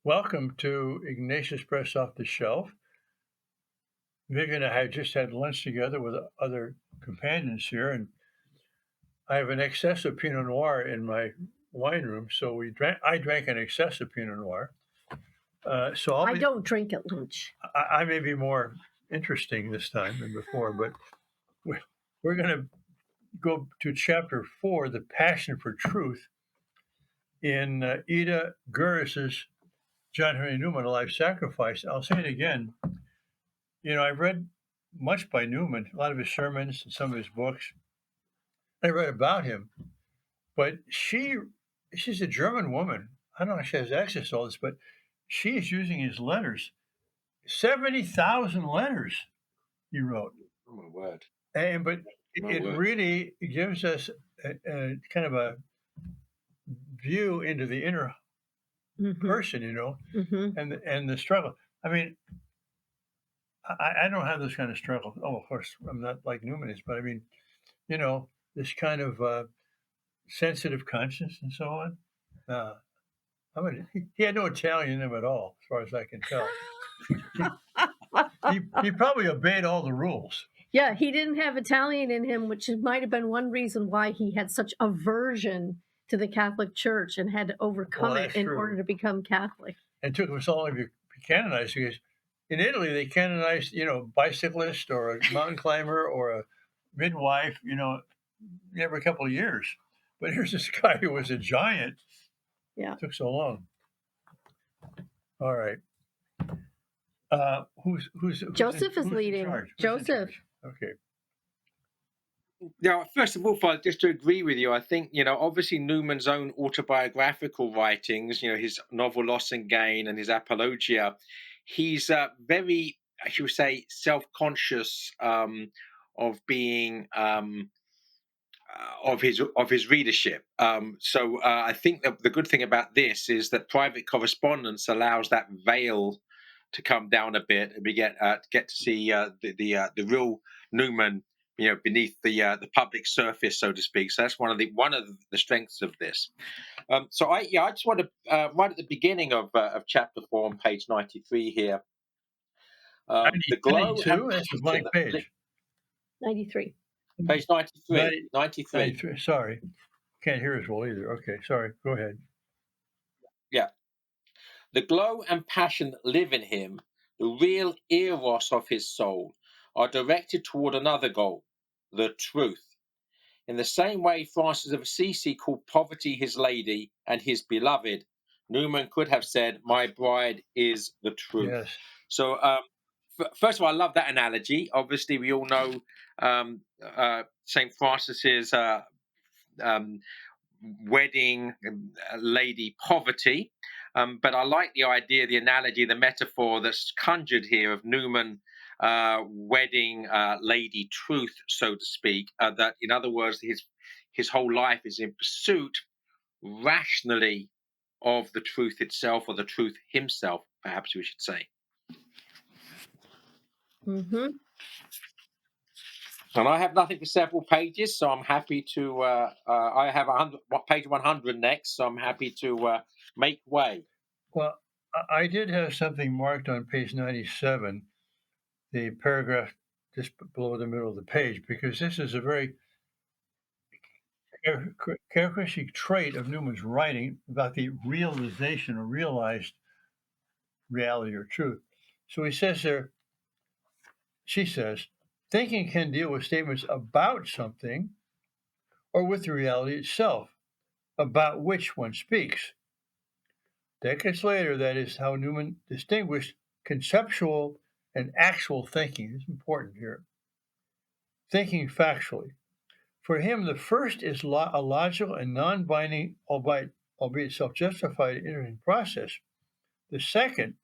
Welcome to Ignatius Press Off the Shelf. Vivian and I had just had lunch together with other companions here, and I have an excess of Pinot Noir in my wine room. So I drank an excess of Pinot Noir. So I don't drink at lunch. I may be more interesting this time than before, but we're going to go to chapter 4, The Passion for Truth, in Ida Gurris's John Henry Newman, A Life Sacrifice. I'll say it again. I've read much by Newman, a lot of his sermons and some of his books. I read about him, but she's a German woman. I don't know if she has access to all this, but she is using his letters. 70,000 letters he wrote. Oh my word! But it really gives us a kind of a view into the inner person, and the struggle. I mean, I don't have this kind of struggle. Oh, of course, I'm not like Newman is, but I mean, this kind of sensitive conscience and so on. He had no Italian in him at all, as far as I can tell. he probably obeyed all the rules. Yeah, he didn't have Italian in him, which might have been one reason why he had such aversion to the Catholic Church and had to overcome it in order to become Catholic. And took him so long to be canonized because in Italy they canonized, bicyclist or a mountain climber or a midwife, every couple of years. But here's this guy who was a giant. Yeah, it took so long. All right. Who's Joseph is leading. Joseph. Okay. Now, first of all, just to agree with you, I think, obviously Newman's own autobiographical writings, his novel Loss and Gain and his Apologia, he's very, I should say, self-conscious of being of his readership. So I think that the good thing about this is that private correspondence allows that veil to come down a bit, and we get to see the real Newman, beneath the public surface, so to speak. So that's one of the strengths of this. So I just want to right at the beginning of chapter 4 on page 93 here. The glow. That's a blank page. 93. Page 93. 93. Sorry, can't hear as well either. Okay, sorry. Go ahead. Yeah. The glow and passion that live in him, the real eros of his soul, are directed toward another goal, the truth. In the same way Francis of Assisi called poverty his lady and his beloved, Newman could have said, "My bride is the truth." Yes. So, first of all, I love that analogy. Obviously, we all know St. Francis's wedding lady poverty. But I like the idea, the analogy, the metaphor that's conjured here of Newman wedding lady truth, so to speak. That, in other words, his whole life is in pursuit rationally of the truth itself, or the truth himself, perhaps we should say. Mm-hmm. And I have nothing for several pages, so I'm happy to. I have page 100 next, so I'm happy to make way. Well, I did have something marked on page 97, the paragraph just below the middle of the page, because this is a very characteristic trait of Newman's writing about the realization or realized reality or truth. So he says there, she says, thinking can deal with statements about something or with the reality itself, about which one speaks. Decades later, that is how Newman distinguished conceptual and actual thinking. It's important here. Thinking factually. For him, the first is a logical and non-binding, albeit self-justified, interesting process. The second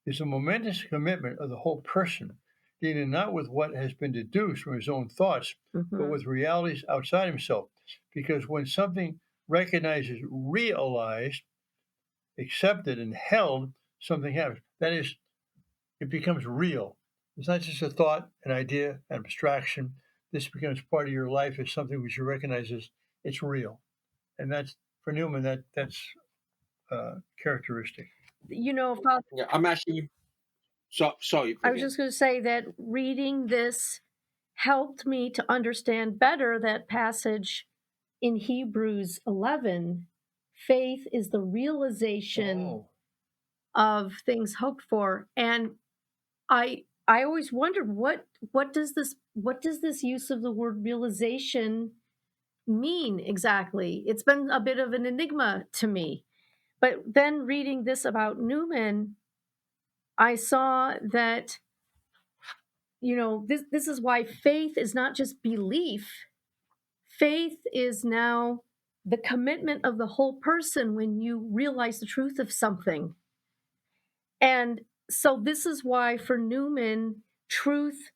is a momentous commitment of the whole person, dealing not with what has been deduced from his own thoughts, but with realities outside himself. Because when something recognized as realized, accepted, and held, something happens. That is, it becomes real. It's not just a thought, an idea, an abstraction. This becomes part of your life as something which you recognize as it's real. And that's, for Newman, that's characteristic. Father, Yeah, I'm actually sorry, I was Vivian. just going to say that reading this helped me to understand better that passage in Hebrews 11. Faith is the realization of things hoped for, and I always wondered what does this use of the word realization mean exactly? It's been a bit of an enigma to me. But then reading this about Newman, I saw that this is why faith is not just belief. Faith is now the commitment of the whole person when you realize the truth of something. And so this is why for Newman, truth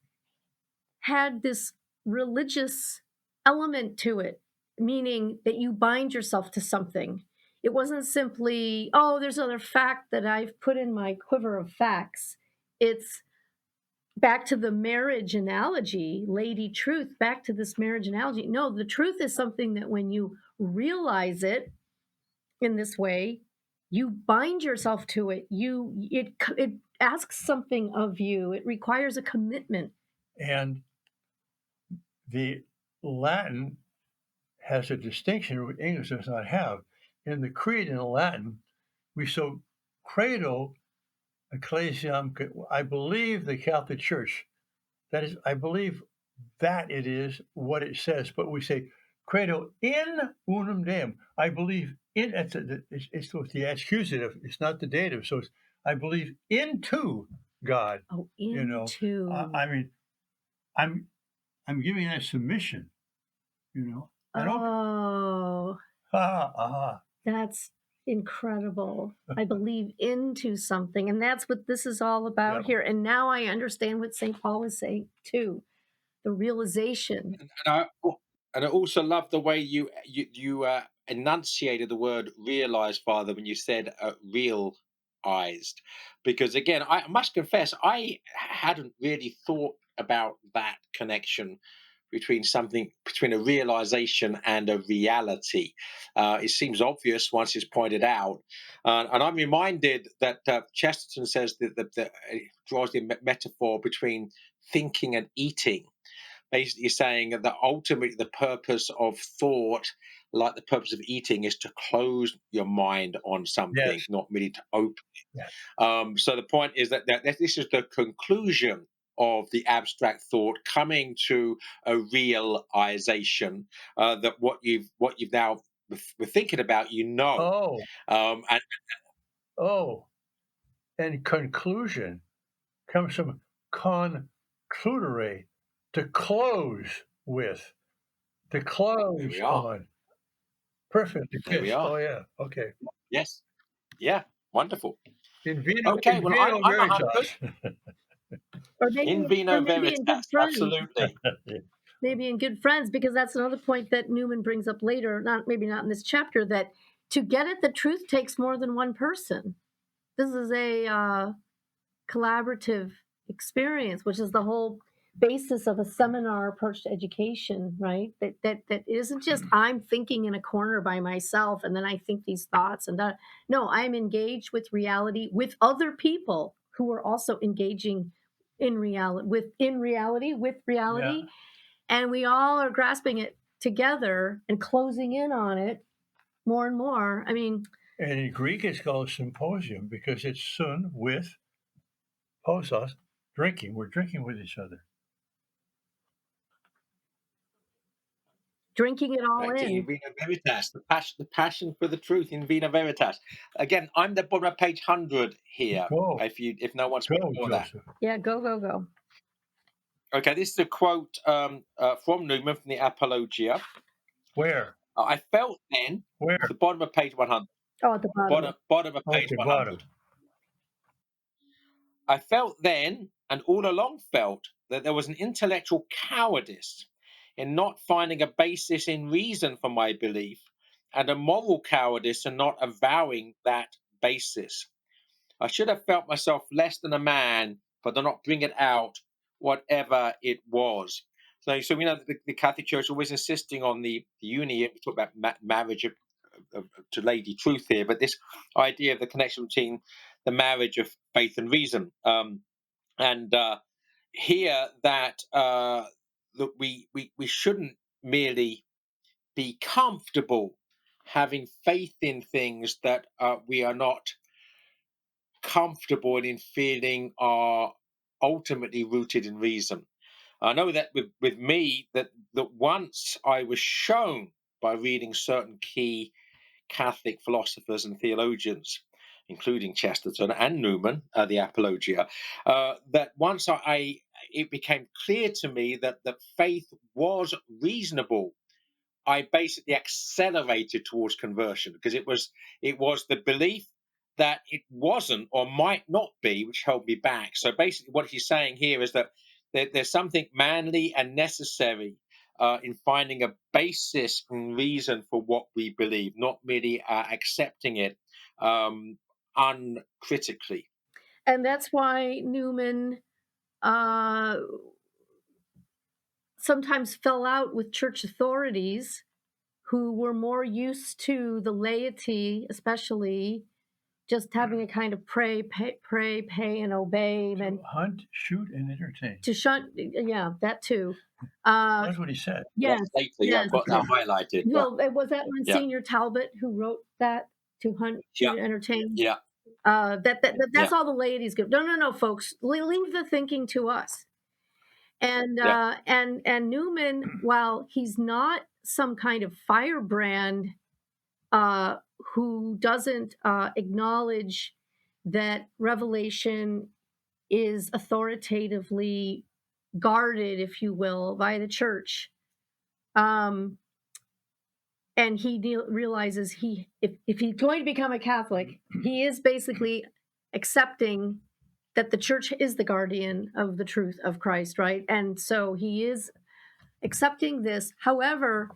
had this religious element to it, meaning that you bind yourself to something. It wasn't simply, oh, there's another fact that I've put in my quiver of facts. It's back to the marriage analogy, lady truth, back to this marriage analogy. No, the truth is something that when you realize it in this way, you bind yourself to it. It asks something of you. It requires a commitment. And the Latin has a distinction which English does not have. In the creed in Latin, we so credo ecclesiam. I believe the Catholic Church. That is, I believe that it is what it says. But we say credo in unum Deum. I believe in. It's with the accusative. It's not the dative. So it's, I believe into God. Oh, into. I mean, I'm giving that submission. I don't. Oh, that's incredible. I believe into something. And that's what this is all about here. And now I understand what St. Paul is saying too, the realization. And I also love the way you enunciated the word realized, Father, when you said realized. Because again, I must confess, I hadn't really thought about that connection between a realization and a reality. It seems obvious once it's pointed out, and I'm reminded that Chesterton says that draws the metaphor between thinking and eating, basically saying that ultimately the purpose of thought, like the purpose of eating, is to close your mind on something, not really to open it. So the point is that this is the conclusion of the abstract thought coming to a realization, that what you've now were thinking about, and And conclusion comes from concludere, to close with, to close on. Perfect. There we are. Oh yeah. Okay. Yes. Yeah. Wonderful. In vino, Okay. in Well, vino I'm 100. Or maybe, In vino maybe in Good veritas. Friends. Absolutely. Maybe in Good Friends, because that's another point that Newman brings up later, maybe not in this chapter, that to get at the truth takes more than one person. This is a collaborative experience, which is the whole basis of a seminar approach to education, right? That isn't just I'm thinking in a corner by myself and then I think these thoughts and that. No, I'm engaged with reality with other people who are also engaging in reality with reality, Yeah. and we all are grasping it together and closing in on it more and more. I mean, and in Greek it's called symposium because it's sun with posos, drinking. We're drinking with each other. Drinking it all Right, in. in vino veritas, the passion for the truth in vino veritas. Again, I'm the bottom of page 100 here. Go. If no one's Go, before Joseph. that. Yeah, go. Okay, this is a quote from Newman from the Apologia. Where? I felt then. Where? The bottom of page 100. Oh, at the bottom. Bottom of page 100. Bottom. I felt then, and all along felt, that there was an intellectual cowardice in not finding a basis in reason for my belief, and a moral cowardice in not avowing that basis. I should have felt myself less than a man, but did not bring it out, whatever it was. So we know the Catholic Church always insisting on the union. We talk about marriage to Lady Truth here, but this idea of the connection between the marriage of faith and reason. And here that we shouldn't merely be comfortable having faith in things that we are not comfortable in feeling are ultimately rooted in reason. I know that with me that once I was shown by reading certain key Catholic philosophers and theologians, including Chesterton and Newman, the Apologia, that once it became clear to me that faith was reasonable, I basically accelerated towards conversion because it was the belief that it wasn't or might not be which held me back. So basically, what he's saying here is that there's something manly and necessary in finding a basis and reason for what we believe, not merely accepting it uncritically. And that's why Newman uh, sometimes fell out with church authorities who were more used to the laity, especially just having a kind of pray, pay, and obey, To hunt, shoot, and entertain. to shunt. Yeah, that too. That's what he said. Yes, Yes, later, yeah, yes. I've got that highlighted. Yeah, Well, it was that yeah, Monsignor Talbot who wrote that, to hunt, yeah, shoot, and entertain. yeah, That's yeah, all the laity's good. No, no, no, folks. Leave the thinking to us. And yeah. and Newman, while he's not some kind of firebrand who doesn't acknowledge that revelation is authoritatively guarded, if you will, by the church. Um, and he realizes if he's going to become a Catholic, he is basically accepting that the church is the guardian of the truth of Christ, right? And so he is accepting this. However,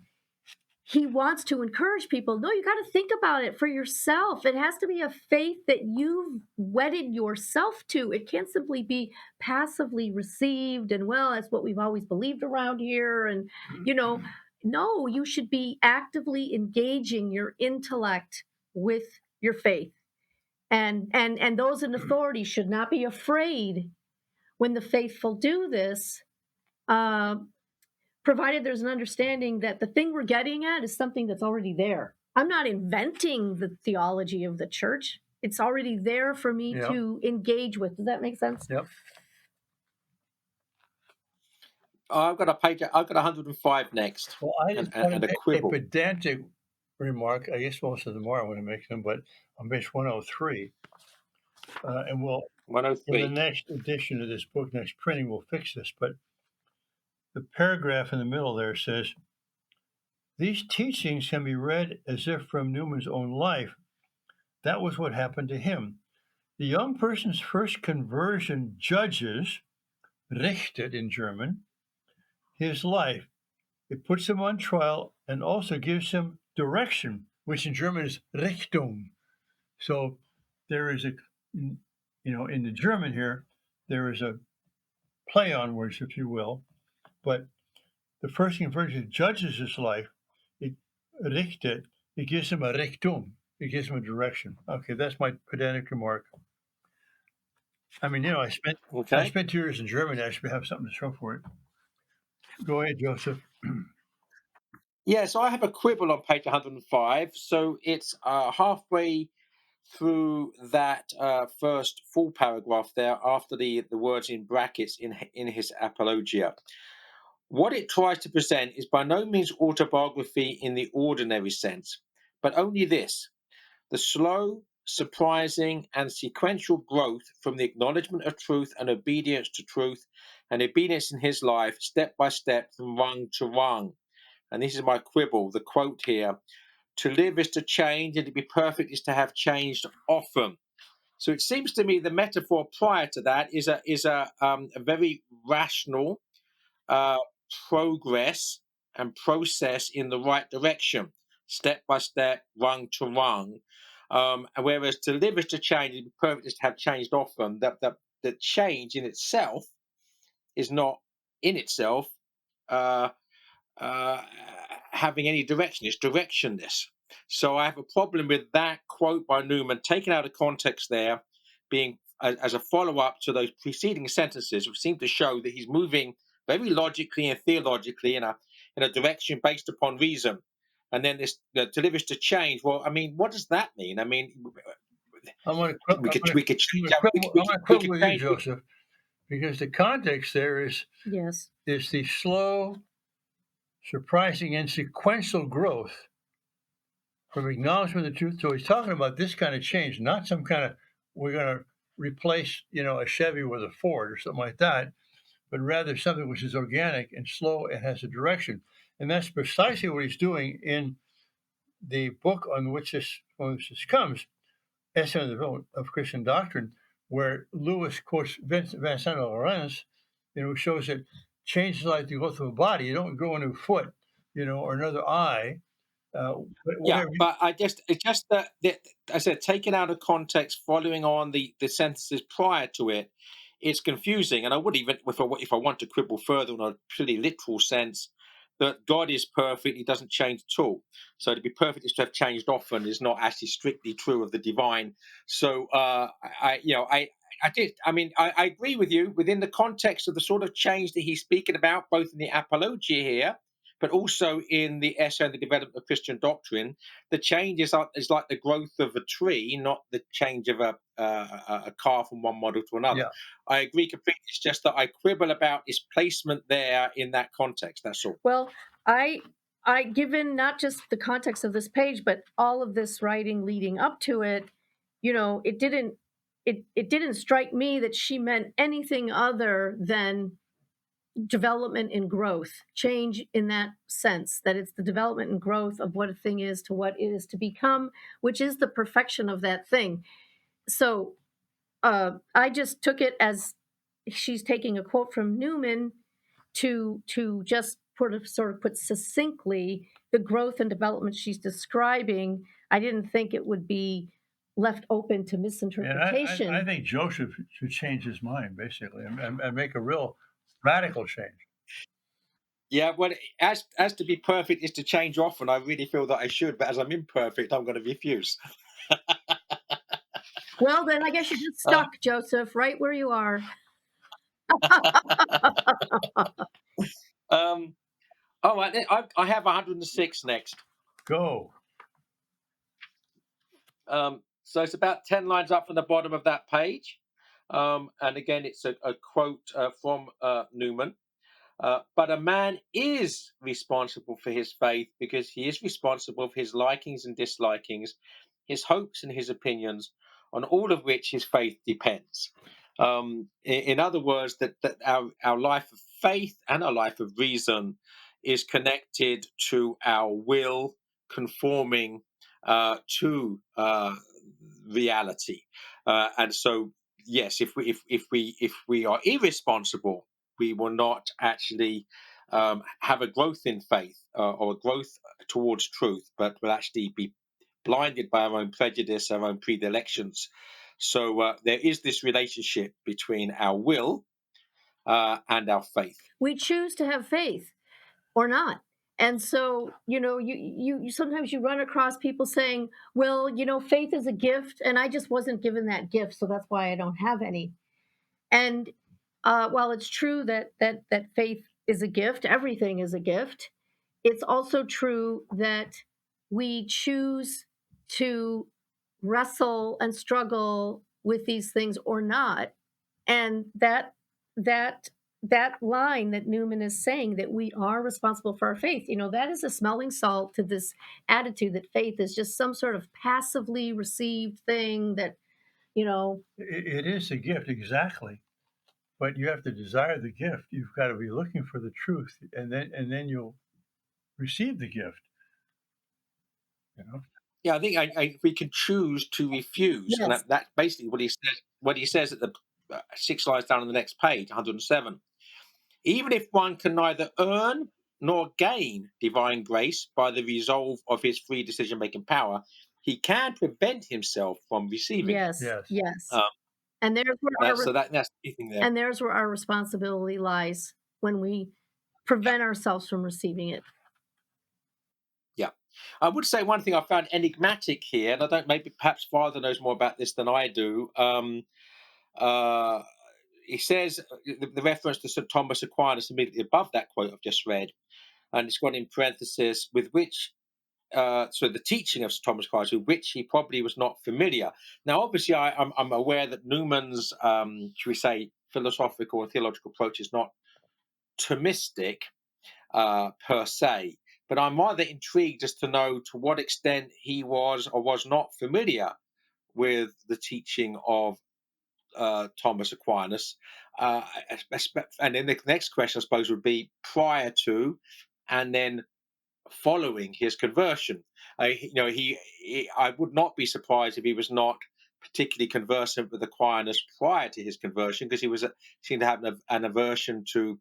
he wants to encourage people. No, you got to think about it for yourself. It has to be a faith that you've wedded yourself to. It can't simply be passively received and, well, that's what we've always believed around here. And, no, you should be actively engaging your intellect with your faith. And those in authority should not be afraid when the faithful do this. Provided there's an understanding that the thing we're getting at is something that's already there. I'm not inventing the theology of the church. It's already there for me to engage with. Does that make sense? Yep. I've got a page. I've got 105 next, Well, I just and wanted a a quibble. pedantic remark. I guess most of them are when I make them, but on page 103, and we'll in the 103. next edition of this book, next printing, we'll fix this. But the paragraph in the middle there says, these teachings can be read as if from Newman's own life. That was what happened to him. The young person's first conversion judges, richtet in German, his life. It puts him on trial and also gives him direction, which in German is Richtung. So there is in the German here, there is a play on words, if you will, but the first conversion judges his life. It richtet. It gives him a Richtung. It gives him a direction. Okay, that's my pedantic remark. I mean, I Okay. spent 2 years in Germany. I should have something to show for it. Go ahead, Joseph. Yeah, so I have a quibble on page 105. So it's halfway through that first full paragraph there, after the words in brackets in his apologia. What it tries to present is by no means autobiography in the ordinary sense, but only this: the slow, surprising, and sequential growth from the acknowledgement of truth and obedience to truth, and obedience in his life, step by step, from rung to rung. And this is my quibble, the quote here: to live is to change, and to be perfect is to have changed often. So it seems to me the metaphor prior to that is a very rational uh, progress and process in the right direction, step by step, rung to rung. And whereas to live is to change, and be perfect is to have changed often. That change in itself is not in itself uh, uh, having any direction. It's directionless. So I have a problem with that quote by Newman, taken out of context there, being as a follow-up to those preceding sentences, which seem to show that he's moving very logically and theologically in a direction based upon reason. And then this delivers to change. Well, I mean, what does that mean? I mean, I'm going we could change to we quibble could with you, change. Joseph, because the context there Yes. is the slow, surprising, and sequential growth from acknowledgement of the truth. So he's talking about this kind of change, not some kind of we're going to replace, a Chevy with a Ford or something like that, but rather something which is organic and slow and has a direction. And that's precisely what he's doing in the book on which this comes, Essay on the Development of Christian Doctrine, where Lewis quotes Vincent Lawrence, shows that change is like the growth of a body. You don't grow a new foot, or another eye. Yeah, Whatever. but it's just that I said, taken out of context, following on the sentences prior to it, it's confusing. And I would even, if I want to quibble further in a pretty literal sense, that God is perfect; He doesn't change at all. So to be perfect is to have changed often is not actually strictly true of the divine. So I did. I mean, I agree with you within the context of the sort of change that he's speaking about, both in the apologia here, but also in the essay on the development of Christian doctrine. The change is like the growth of a tree, not the change of a car from one model to another. Yeah. I agree completely. It's just that I quibble about its placement there in that context. That's all. Well, I given not just the context of this page, but all of this writing leading up to it, it didn't strike me that she meant anything other than development and growth, change in that sense, that it's the development and growth of what a thing is to what it is to become, which is the perfection of that thing. So I just took it as she's taking a quote from Newman to just sort of put succinctly the growth and development she's describing. I didn't think it would be left open to And misinterpretation. I think Joseph should change his mind, basically, and make a real radical change. Yeah, well, as to be perfect is to change often. I really feel that I should, but as I'm imperfect, I'm going to refuse. Well, then I guess you're just Uh, stuck, Joseph, right where you are. um, all right, I have 106 next. Go. So it's about 10 lines up from the bottom of that page. And again, it's a quote from Newman. But a man is responsible for his faith because he is responsible for his likings and dislikings, his hopes and his opinions, on all of which his faith depends. In other words, that our life of faith and our life of reason is connected to our will conforming to reality. And so, yes, if we are irresponsible, we will not actually have a growth in faith or a growth towards truth, but will actually be blinded by our own prejudice, our own predilections. So there is this relationship between our will and our faith. We choose to have faith or not. And so, you sometimes you run across people saying, well, faith is a gift and I just wasn't given that gift, so that's why I don't have any. And while it's true that faith is a gift, everything is a gift, it's also true that we choose to wrestle and struggle with these things or not. And that that line that Newman is saying, that we are responsible for our faith, that is a smelling salt to this attitude that faith is just some sort of passively received thing that, It is a gift, exactly. But you have to desire the gift. You've got to be looking for the truth, and then you'll receive the gift. Yeah, I think we can choose to refuse, and yes, that's basically what he says. What he says at the 6 lines down on the next page, 107. Even if one can neither earn nor gain divine grace by the resolve of his free decision making power, he can prevent himself from receiving it. yes, Yes. yes. Um, And that's the key thing there. and there's where our responsibility lies, when we Yeah, prevent ourselves from receiving it. yeah. I would say one thing I found enigmatic here, and I don't maybe perhaps Father knows more about this than I do. He says the reference to St. Thomas Aquinas immediately above that quote I've just read, and it's got in parenthesis with which. So the teaching of St. Thomas Aquinas, with which he probably was not familiar. Now, obviously, I'm aware that Newman's, should we say, philosophical or theological approach is not Thomistic per se, but I'm rather intrigued as to know to what extent he was or was not familiar with the teaching of Thomas Aquinas. And then the next question, I suppose, would be prior to and then following his conversion. I would not be surprised if he was not particularly conversant with Aquinas prior to his conversion, because he was seemed to have an aversion to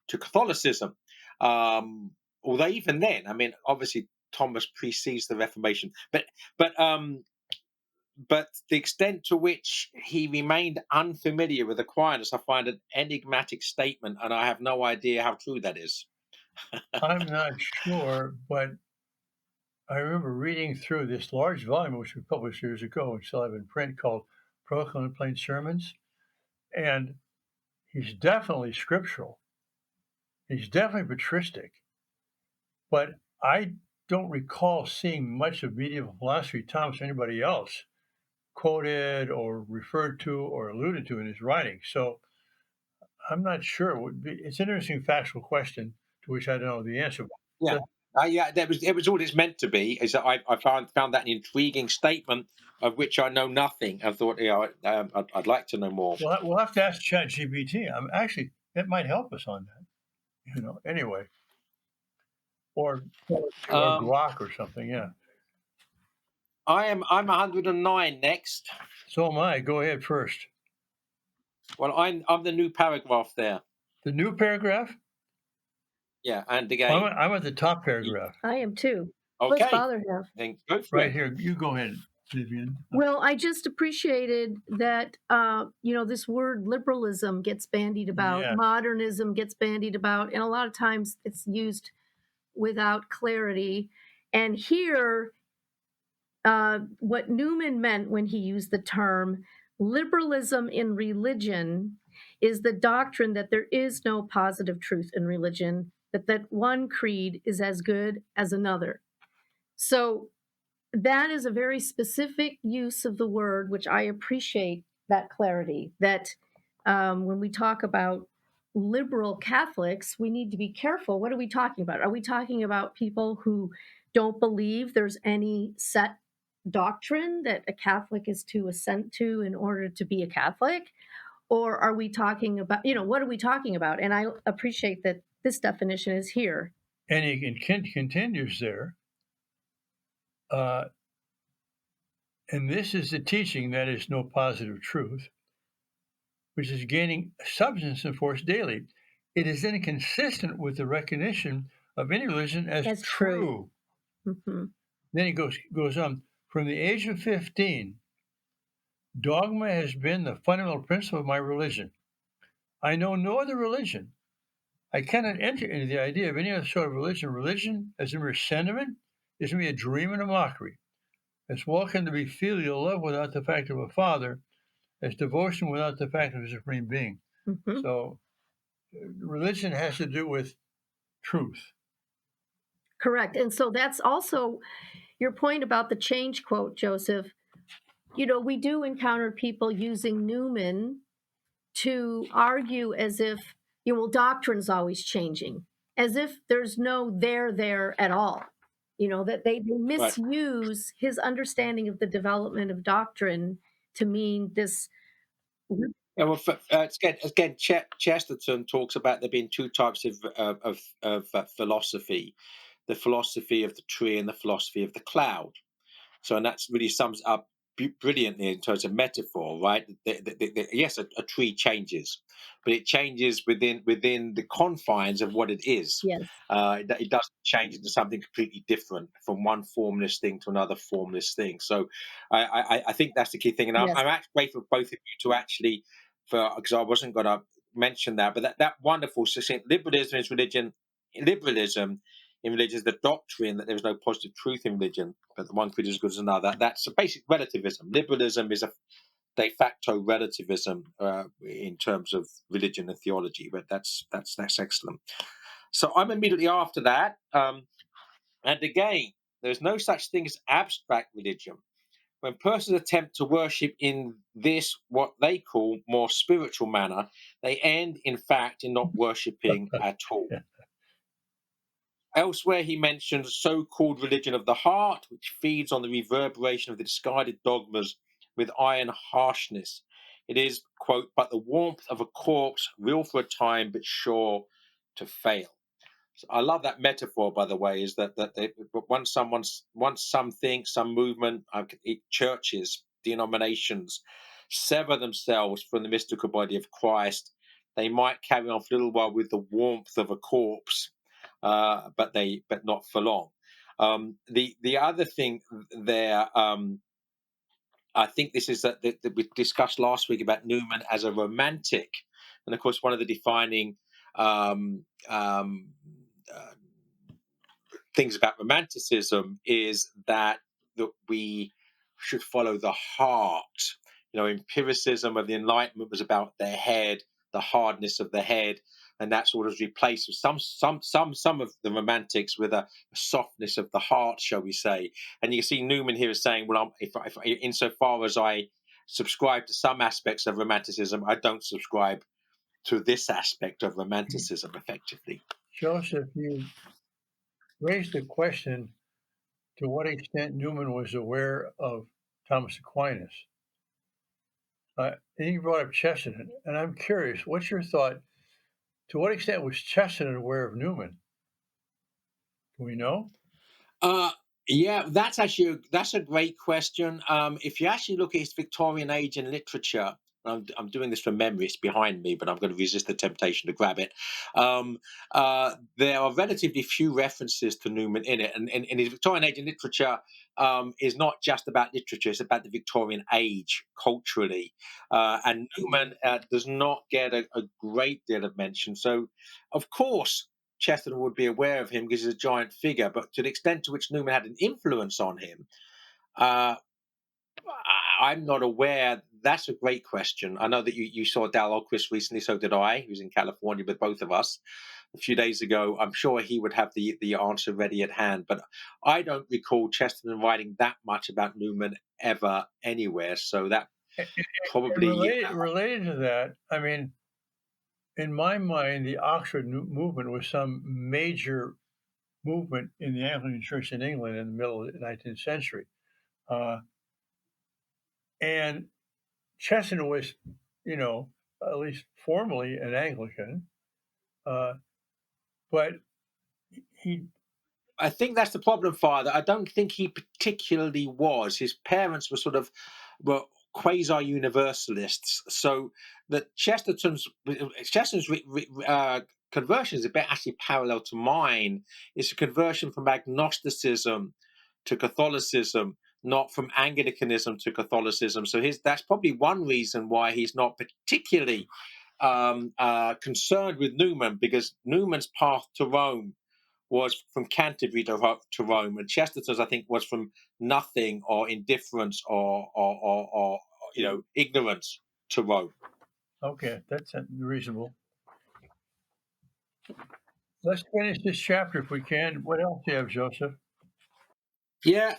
Catholicism. Although even then, I mean, obviously Thomas precedes the Reformation, but um, but the extent to which he remained unfamiliar with Aquinas, I find an enigmatic statement, and I have no idea how true that is. I'm not sure, but I remember reading through this large volume, which we published years ago and still have in print, called Protocol and Plain Sermons. And he's definitely scriptural. He's definitely patristic. But I don't recall seeing much of medieval philosophy, Thomas, or anybody else, quoted or referred to or alluded to in his writing. So I'm not sure. It's an interesting factual question to which I don't know the answer. Yeah. Yeah, it was all it's meant to be. Is that I found that an intriguing statement of which I know nothing. I thought, I'd like to know more. Well, we'll have to ask ChatGPT. Actually, it might help us on that. Anyway, or Um, Grok or something. Yeah. I'm 109 next. So am I. Go ahead first. Well, I'm the new paragraph there. The new paragraph. Yeah, and again, I'm at the top paragraph. I am too. What does okay, Father have? then go for Right it. here. You go ahead, Vivian. Well, I just appreciated that, this word liberalism gets bandied about, Yes. modernism gets bandied about, and a lot of times it's used without clarity. And here, what Newman meant when he used the term liberalism in religion is the doctrine that there is no positive truth in religion, that one creed is as good as another. So that is a very specific use of the word, which I appreciate that clarity. That when we talk about liberal Catholics, we need to be careful. What are we talking about? Are we talking about people who don't believe there's any set doctrine that a Catholic is to assent to in order to be a Catholic? Or are we talking about, what are we talking about? And I appreciate that this definition is here. And he continues there. And this is the teaching that is no positive truth, which is gaining substance and force daily. It is inconsistent with the recognition of any religion as That's true. Mm-hmm. Then he goes on. From the age of 15, dogma has been the fundamental principle of my religion. I know no other religion. I cannot enter into the idea of any other sort of religion. Religion, as a mere sentiment, is to me a dream and a mockery. As well can there be filial love without the fact of a father, as devotion without the fact of a supreme being. Mm-hmm. So, religion has to do with truth. Correct. And so that's also your point about the change quote, Joseph. We do encounter people using Newman to argue as if, doctrine's always changing, as if there's no there at all. That they misuse his understanding of the development of doctrine to mean this. Yeah, well, again, Chesterton talks about there being two types of philosophy: the philosophy of the tree and the philosophy of the cloud. So, and that's really sums up brilliantly in terms of metaphor, right? Yes, a tree changes, but it changes within the confines of what it is. Yes. It doesn't change into something completely different from one formless thing to another formless thing. So, I think that's the key thing, and Yes. I'm actually grateful for both of you to actually, because I wasn't going to mention that, but that wonderful succinct liberalism is religion. Liberalism in religion is the doctrine that there is no positive truth in religion, but the one creed is as good as another. That's a basic relativism. Liberalism is de facto relativism in terms of religion and theology. But that's excellent. So I'm immediately after that, and again, there's no such thing as abstract religion. When persons attempt to worship in this, what they call more spiritual manner, they end, in fact, in not worshipping at all. Yeah. Elsewhere, he mentions so-called religion of the heart, which feeds on the reverberation of the discarded dogmas with iron harshness. It is, quote, but the warmth of a corpse, real for a time, but sure to fail. So I love that metaphor, by the way, is that once something, some movement, churches, denominations, sever themselves from the mystical body of Christ, they might carry on for a little while with the warmth of a corpse, but not for long. The other thing there, I think this is that we discussed last week about Newman as a romantic, and of course one of the defining um, um, uh, things about romanticism is that we should follow the heart. You know, empiricism of the Enlightenment was about the head, the hardness of the head, and that sort of replaced with some of the romantics with a softness of the heart, shall we say? And you can see Newman here is saying, well, if insofar as I subscribe to some aspects of romanticism, I don't subscribe to this aspect of romanticism, effectively. Joseph, you raised the question to what extent Newman was aware of Thomas Aquinas. And you brought up Chesterton, and I'm curious, what's your thought? To what extent was Chesterton aware of Newman? Do we know? Uh, yeah, that's a great question. If you actually look at his Victorian age in literature, I'm doing this from memory; it's behind me, but I'm going to resist the temptation to grab it. There are relatively few references to Newman in it, and in his Victorian age in literature is not just about literature; it's about the Victorian age culturally. And Newman does not get a great deal of mention. So, of course, Chesterton would be aware of him because he's a giant figure, but to the extent to which Newman had an influence on him, uh, I'm not aware. That's a great question. I know that you saw Dal Alquist recently, so did I. He was in California with both of us a few days ago. I'm sure he would have the answer ready at hand, but I don't recall Chesterton writing that much about Newman ever anywhere. So that And probably related to that, I mean, in my mind, the Oxford movement was some major movement in the Anglican Church in England in the middle of the 19th century. Uh, and Chesterton was, you know, at least formally an Anglican, uh, but he, I think that's the problem, Father. I don't think he particularly was. His parents were sort of were quasi universalists, so that Chesterton's conversion is a bit actually parallel to mine. It's a conversion from agnosticism to Catholicism, not from Anglicanism to Catholicism. So that's probably one reason why he's not particularly concerned with Newman, because Newman's path to Rome was from Canterbury to Rome, and Chesterton's, I think, was from nothing or indifference or ignorance to Rome. okay, that's reasonable. Let's finish this chapter if we can. What else do you have, Joseph? Yeah,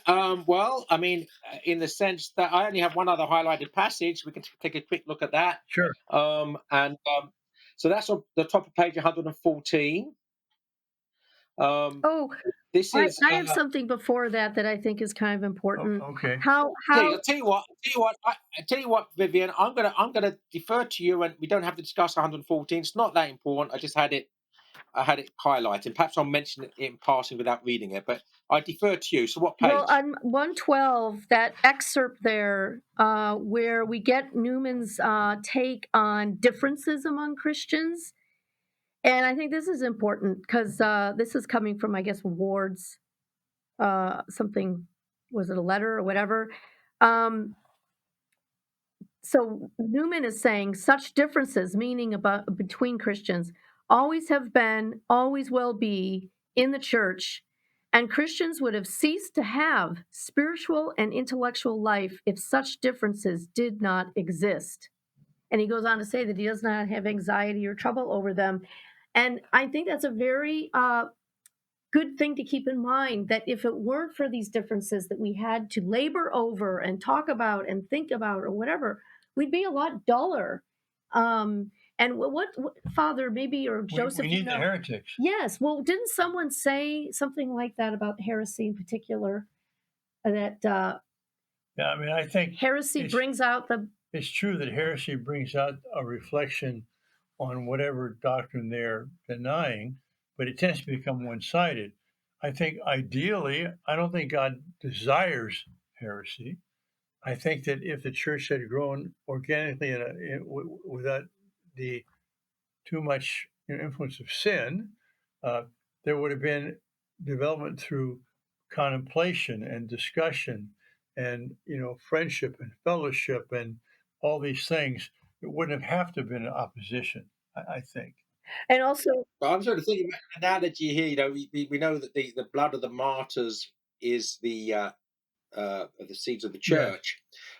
well, I mean, in the sense that I only have one other highlighted passage, we can take a quick look at that. Sure. And so that's on the top of page 114. Um, Oh, this I, is I have something before that that I think is kind of important. Okay. Please, How I tell you what, Vivian, I'm gonna defer to you, and we don't have to discuss 114. It's not that important. I had it highlighted. Perhaps I'll mention it in passing without reading it, but I defer to you. So what well page? on 112, that excerpt there, where we get Newman's take on differences among Christians, and I think this is important because this is coming from, I guess, Ward's something, was it a letter or whatever? Um, so Newman is saying such differences, meaning about between Christians, always have been, always will be in the church, And Christians would have ceased to have spiritual and intellectual life if such differences did not exist. And he goes on to say that he does not have anxiety or trouble over them. And I think that's a very good thing to keep in mind, that if it weren't for these differences that we had to labor over and talk about and think about or whatever, we'd be a lot duller. And what Father, maybe, or Joseph, we need the heretics. Yes. Well, didn't someone say something like that about heresy in particular? That Yeah, I mean, I think heresy brings out the. It's true that heresy brings out a reflection on whatever doctrine they're denying, but it tends to become one-sided. I think ideally, I don't think God desires heresy. I think that if the church had grown organically without the too much influence of sin, there would have been development through contemplation and discussion and friendship and fellowship and all these things. It wouldn't have to have been an opposition, I think. And also, But I'm sort of thinking about an analogy here. We know that the blood of the martyrs is the seeds of the Yes. church,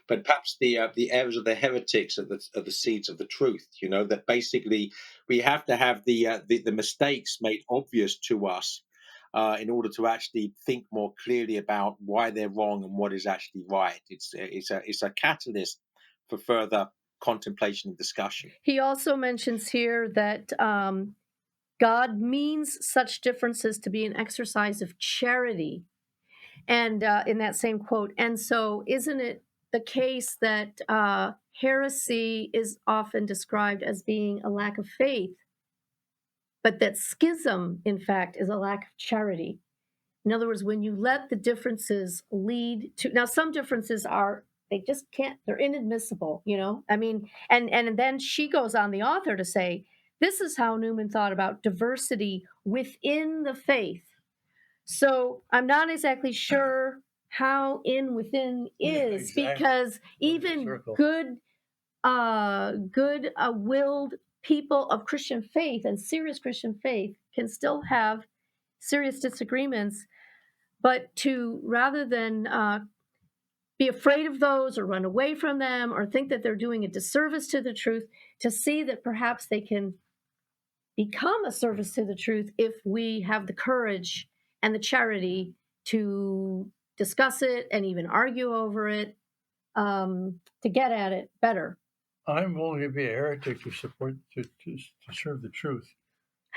but perhaps the errors of the heretics are the seeds of the truth. That basically we have to have the mistakes made obvious to us in order to actually think more clearly about why they're wrong and what is actually right. It's a catalyst for further contemplation and discussion. he also mentions here that God means such differences to be an exercise of charity. And in that same quote, and so isn't it the case that heresy is often described as being a lack of faith, but that schism, in fact, is a lack of charity? In other words, when you let the differences lead to, now some differences are, they just can't, they're inadmissible, I mean, and then she goes on, the author, to say, this is how Newman thought about diversity within the faith. So I'm not exactly sure how in within is, exactly. Because even good willed people of Christian faith and serious Christian faith can still have serious disagreements. But to, rather than be afraid of those or run away from them or think that they're doing a disservice to the truth, to see that perhaps they can become a service to the truth if we have the courage and the charity to discuss it and even argue over it, to get at it better. I'm willing to be a heretic to serve the truth,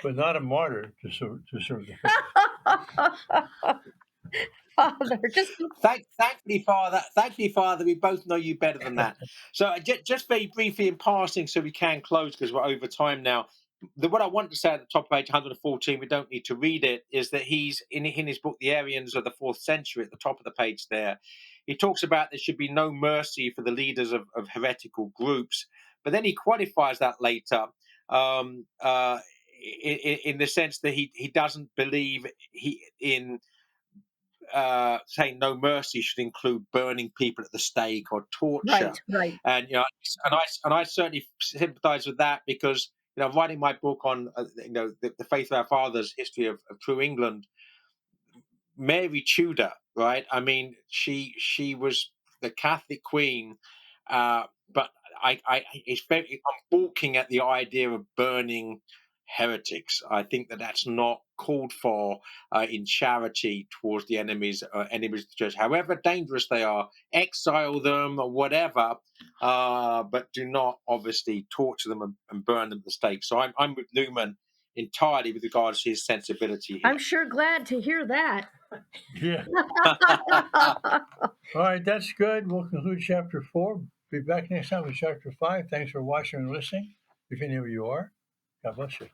but not a martyr to serve the faith. Father, Thankfully, Father, we both know you better than that. So, just very briefly in passing, so we can close because we're over time now. What I want to say at the top of page 114, we don't need to read it, is that he's in his book, The Arians of the Fourth Century, at the top of the page there. He talks about there should be no mercy for the leaders of heretical groups, but then he qualifies that later in the sense that he doesn't believe in saying no mercy should include burning people at the stake or torture. right. And I certainly sympathise with that because writing my book on the faith of our fathers, history of true England. Mary Tudor, right? I mean, she was the Catholic queen, but I'm balking at the idea of burning heretics. I think that's not called for in charity towards the enemies of the church, however dangerous they are. Exile them or whatever, but do not obviously torture them and burn them at the stake. So I'm with Newman entirely with regards to his sensibility here. I'm sure glad to hear that. Yeah. All right, that's good. We'll conclude chapter 4. Be back next time with chapter 5. Thanks for watching and listening. If any of you are, God bless you.